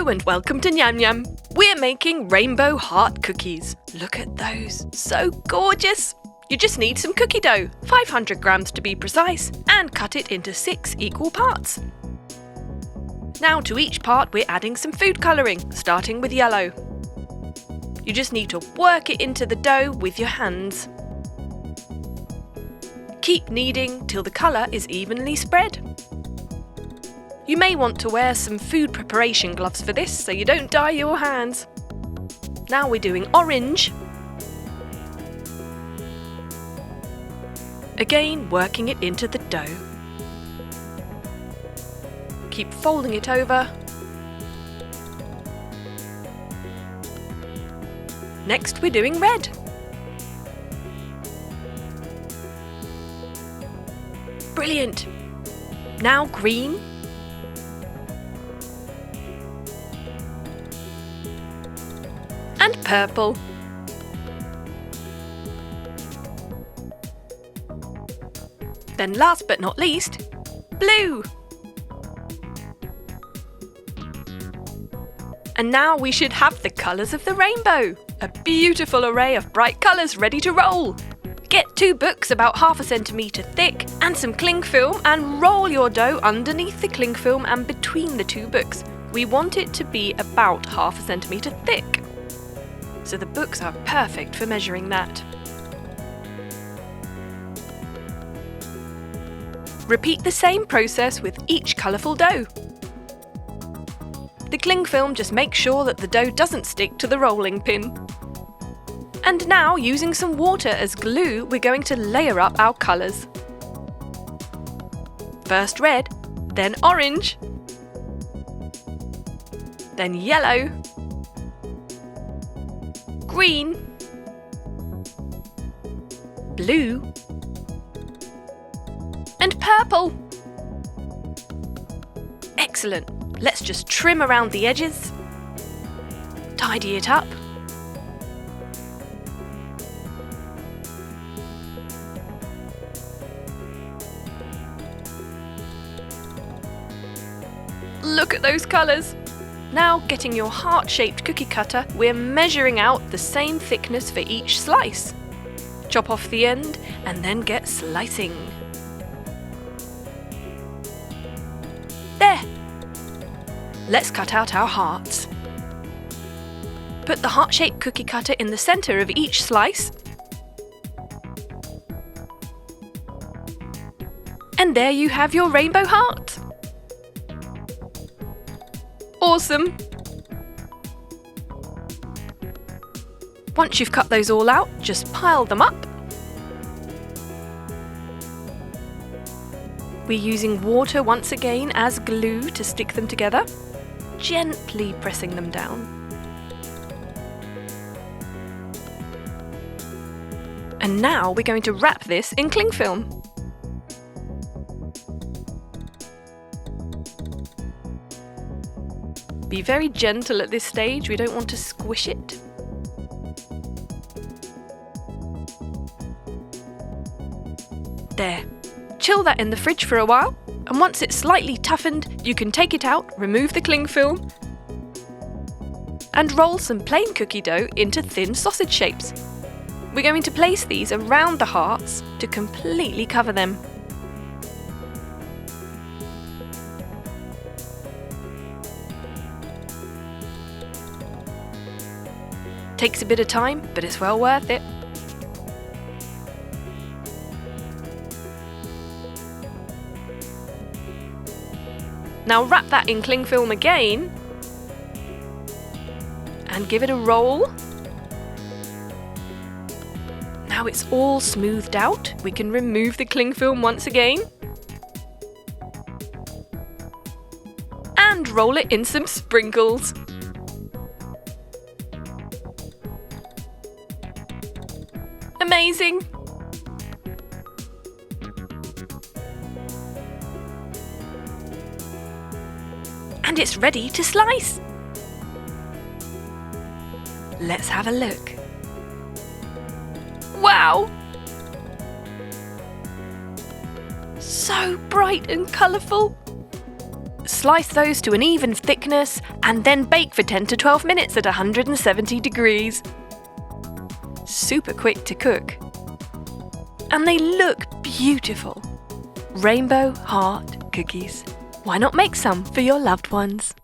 Hello and welcome to Nyam Nyam. We're making rainbow heart cookies. Look at those, so gorgeous. You just need some cookie dough, 500 grams to be precise, and cut it into 6 equal parts. Now to each part we're adding some food colouring, starting with yellow. You just need to work it into the dough with your hands. Keep kneading till the colour is evenly spread. You may want to wear some food preparation gloves for this so you don't dye your hands. Now we're doing orange. Again, working it into the dough. Keep folding it over. Next we're doing red. Brilliant! Now green. And purple. Then last but not least, blue. And now we should have the colours of the rainbow. A beautiful array of bright colours ready to roll. Get 2 books about 1/2 centimetre thick and some cling film and roll your dough underneath the cling film and between the 2 books. We want it to be about 1/2 centimetre thick. So the books are perfect for measuring that. Repeat the same process with each colourful dough. The cling film just makes sure that the dough doesn't stick to the rolling pin. And now, using some water as glue, we're going to layer up our colours. First red, then orange, then yellow, green, blue, and purple. Excellent. Let's just trim around the edges, tidy it up. Look at those colours. Now, getting your heart-shaped cookie cutter, we're measuring out the same thickness for each slice. Chop off the end and then get slicing. There! Let's cut out our hearts. Put the heart-shaped cookie cutter in the centre of each slice. And there you have your rainbow heart. Awesome! Once you've cut those all out, just pile them up. We're using water once again as glue to stick them together, gently pressing them down. And now we're going to wrap this in cling film. Be very gentle at this stage, we don't want to squish it. There. Chill that in the fridge for a while, and once it's slightly toughened, you can take it out, remove the cling film, and roll some plain cookie dough into thin sausage shapes. We're going to place these around the hearts to completely cover them. Takes a bit of time, but it's well worth it. Now wrap that in cling film again and give it a roll. Now it's all smoothed out. We can remove the cling film once again and roll it in some sprinkles. Amazing! And it's ready to slice. Let's have a look. Wow! So bright and colourful. Slice those to an even thickness and then bake for 10 to 12 minutes at 170 degrees. Super quick to cook. And they look beautiful. Rainbow heart cookies. Why not make some for your loved ones?